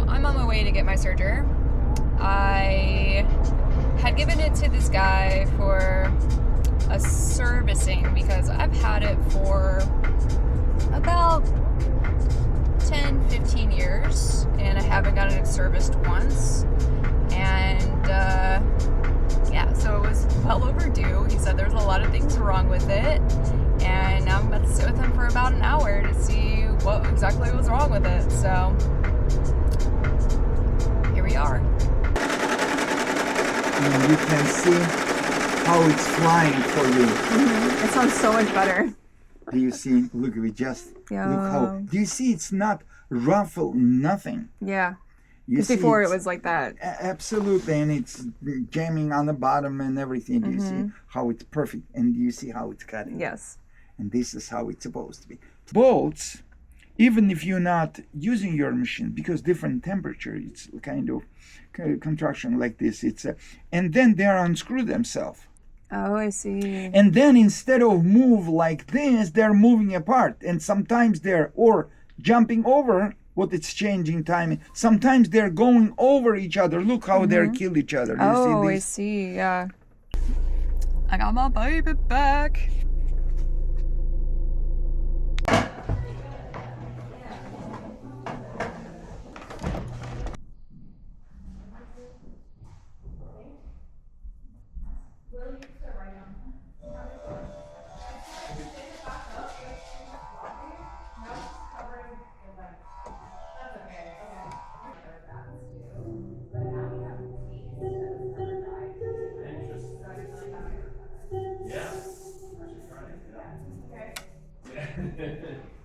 I'm on my way to get my serger. I had given it to this guy for a servicing because I've had it for about 10-15 years and I haven't gotten it serviced once. And yeah, so it was well overdue. He said there's a lot of things wrong with it, and now I'm about to sit with him for about an hour to see what exactly was wrong with it. So here we are. And you can see how it's flying for you. It sounds so much better. Do you see? Look, we just look how. Do you see? It's not ruffled, nothing. Yeah. You Because see before it was like that. Absolutely, and it's jamming on the bottom and everything. Do you see how it's perfect? And do you see how it's cutting? Yes. And this is how it's supposed to be. Bolts, even if you're not using your machine, because different temperature, it's kind of contraction like this. It's and then they unscrew themselves. Oh, I see. And then instead of move like this, they're moving apart. And sometimes they're or jumping over what it's changing time. Sometimes they're going over each other. Look how they're kill each other. You see I this? see. Yeah. I got my baby back.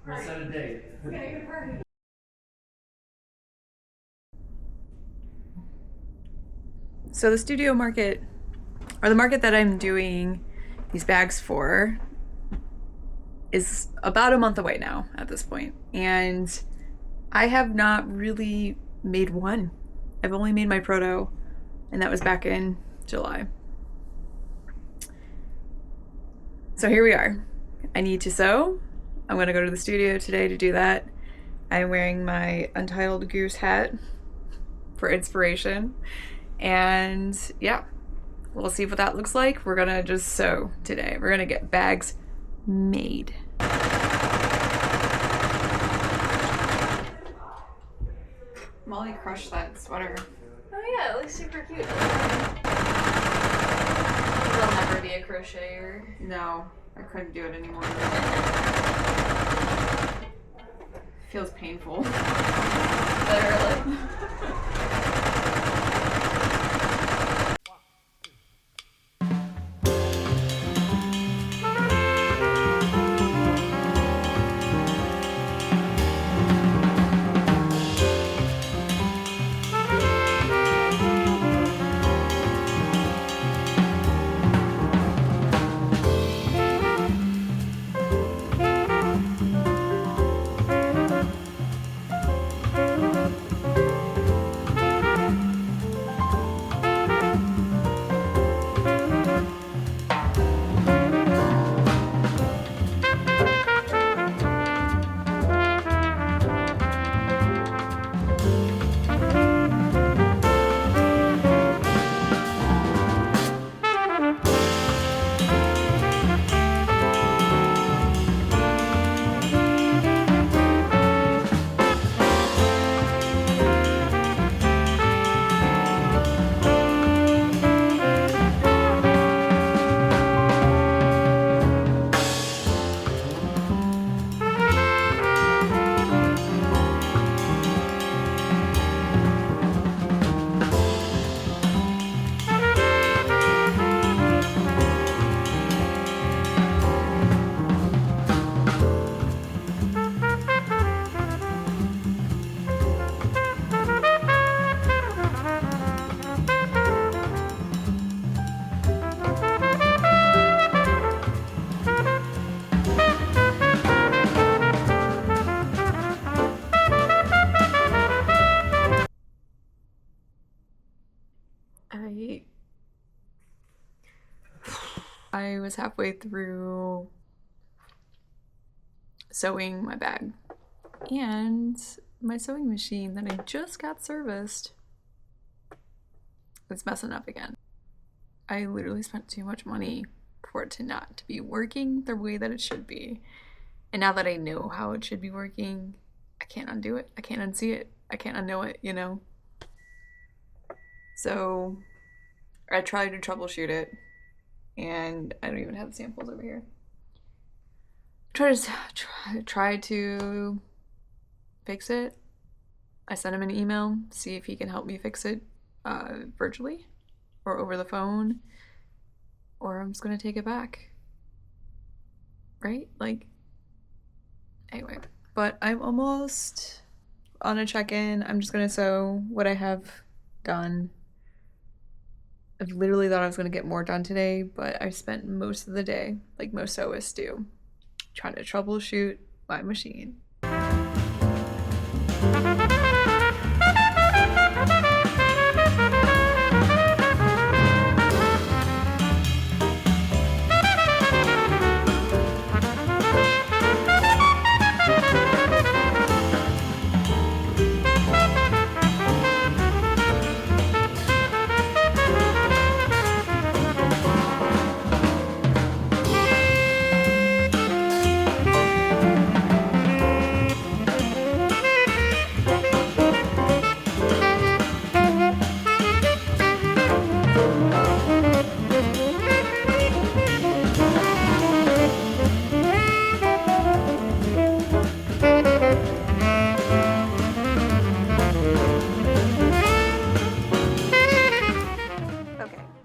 We'll set a date. So the studio market, or the market that I'm doing these bags for, is about a month away now at this point. And I have not really made one. I've only made my proto, and that was back in July. So here we are. I need to sew. I'm gonna go to the studio today to do that. I'm wearing my Untitled Goose hat for inspiration. And yeah, we'll see what that looks like. We're gonna just sew today. We're gonna get bags made. Molly crushed that sweater. Oh yeah, it looks super cute. You'll never be a crocheter. No, I couldn't do it anymore. Feels painful. Literally. I was halfway through sewing my bag, and my sewing machine that I just got serviced is messing up again. I literally spent too much money for it to not be working the way that it should be. And now that I know how it should be working, I can't undo it. I can't unsee it. I can't unknow it, you know? So I tried to troubleshoot it, and I don't even have the samples over here. Try to fix it. I sent him an email, see if he can help me fix it virtually or over the phone, or I'm just gonna take it back. Right? Like, anyway. But I'm almost on a check-in. I'm just gonna sew what I have done. I literally thought I was gonna get more done today, but I spent most of the day, like most sewists do, trying to troubleshoot my machine.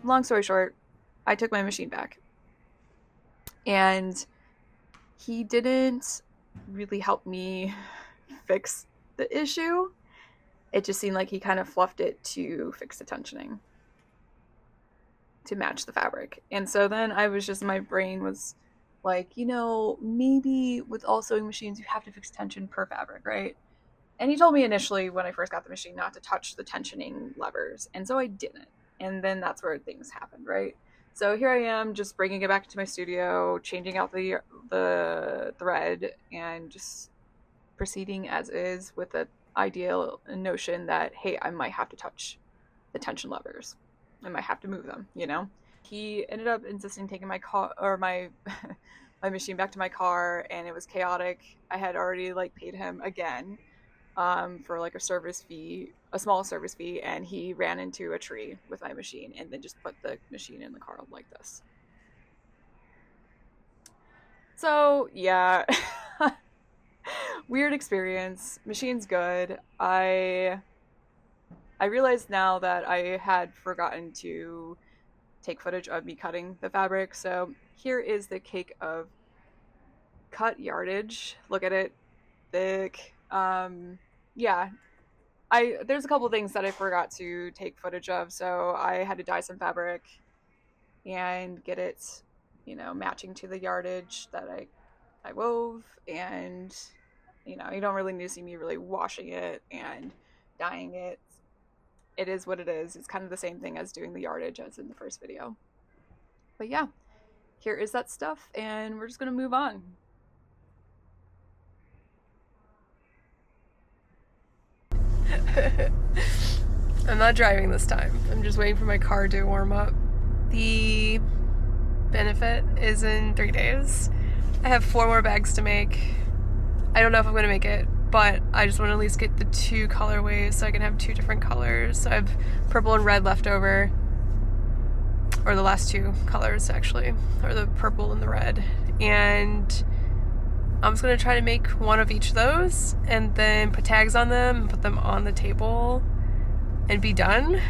Long story short, I took my machine back. And he didn't really help me fix the issue. It just seemed like he kind of fluffed it to fix the tensioning, to match the fabric. And so then my brain was like, you know, maybe with all sewing machines, you have to fix tension per fabric, right? And he told me initially when I first got the machine not to touch the tensioning levers. And so I didn't. And then that's where things happened, right? So here I am just bringing it back to my studio, changing out the thread, and just proceeding as is with the ideal notion that, hey, I might have to touch the tension levers. I might have to move them, you know? He ended up insisting taking my car or my my machine back to my car, and it was chaotic. I had already like paid him again for like a small service fee, and he ran into a tree with my machine and then just put the machine in the car like this. So yeah, weird experience. Machine's good. I realized now that I had forgotten to take footage of me cutting the fabric. So here is the cake of cut yardage. Look at it, thick. Yeah, there's a couple things that I forgot to take footage of. So I had to dye some fabric and get it, you know, matching to the yardage that I wove. And, you know, you don't really need to see me really washing it and dyeing it. It is what it is. It's kind of the same thing as doing the yardage as in the first video. But yeah, here is that stuff, and we're just gonna move on. I'm not driving this time. I'm just waiting for my car to warm up. The benefit is in 3 days. I have 4 more bags to make. I don't know if I'm gonna make it, but I just want to at least get the 2 colorways so I can have 2 different colors. So I have purple and red left over, or the last 2 colors actually, or the purple and the red. And I'm just gonna try to make one of each of those and then put tags on them and put them on the table and be done.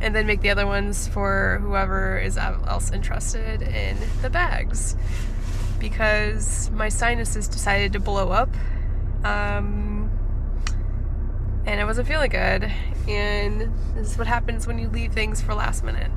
And then make the other ones for whoever is else interested in the bags. Because my sinuses decided to blow up. And I wasn't feeling good. And this is what happens when you leave things for last minute.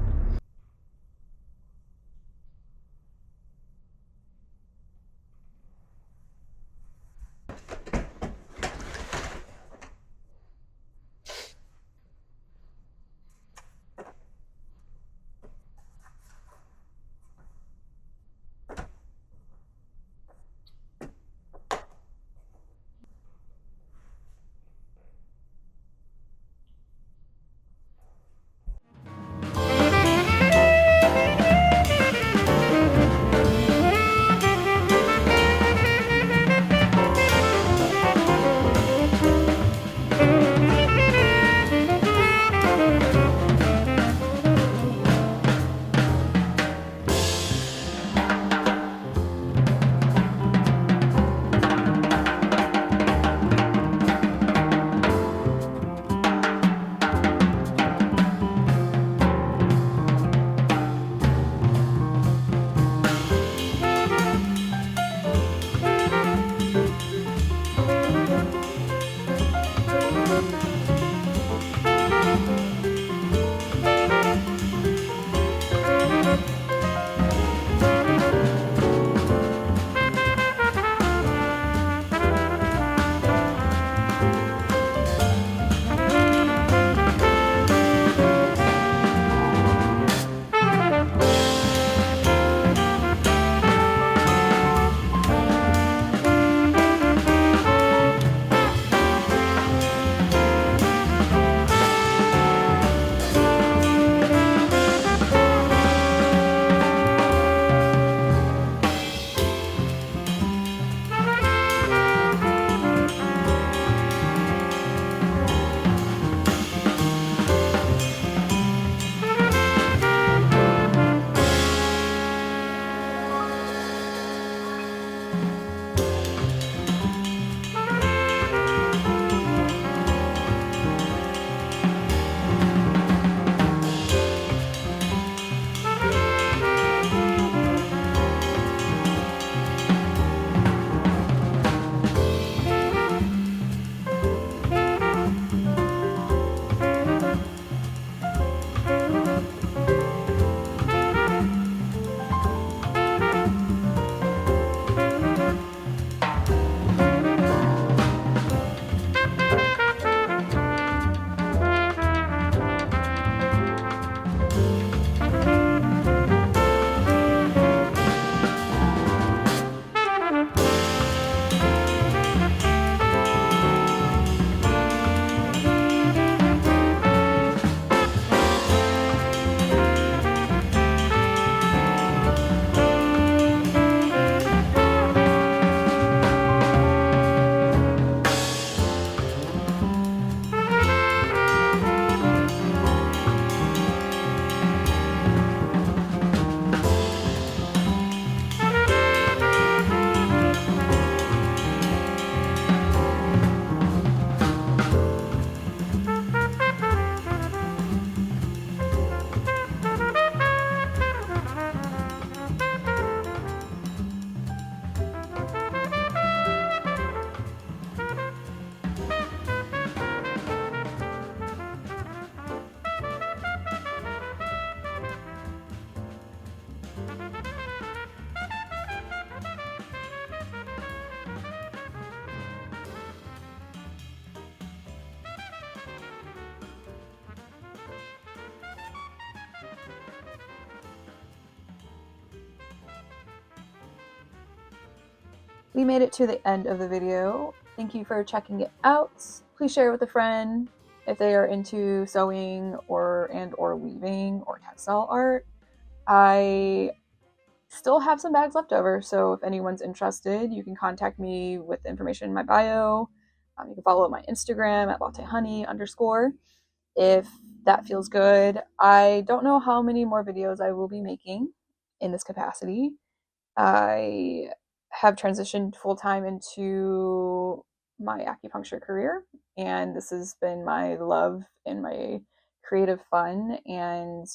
we made it to the end of the video. Thank you for checking it out. Please share it with a friend if they are into sewing or weaving or textile art. I still have some bags left over, so if anyone's interested, you can contact me with the information in my bio. You can follow my Instagram at lattehoney_. If that feels good. I don't know how many more videos I will be making in this capacity. I have transitioned full-time into my acupuncture career, and this has been my love and my creative fun. And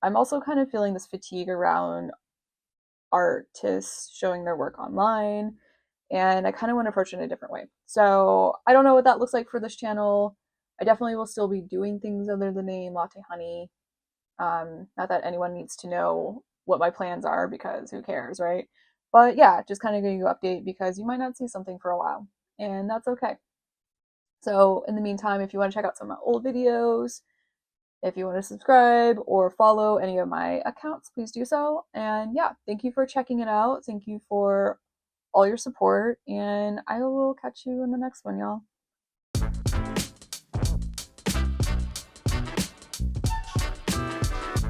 I'm also kind of feeling this fatigue around artists showing their work online, and I kind of want to approach it in a different way. So I don't know what that looks like for this channel. I definitely will still be doing things under the name Latte Honey. Not that anyone needs to know what my plans are, because who cares, right? But yeah, just kind of giving you an update because you might not see something for a while, and that's okay. So in the meantime, if you want to check out some of my old videos, if you want to subscribe or follow any of my accounts, please do so. And yeah, thank you for checking it out. Thank you for all your support, and I will catch you in the next one, y'all.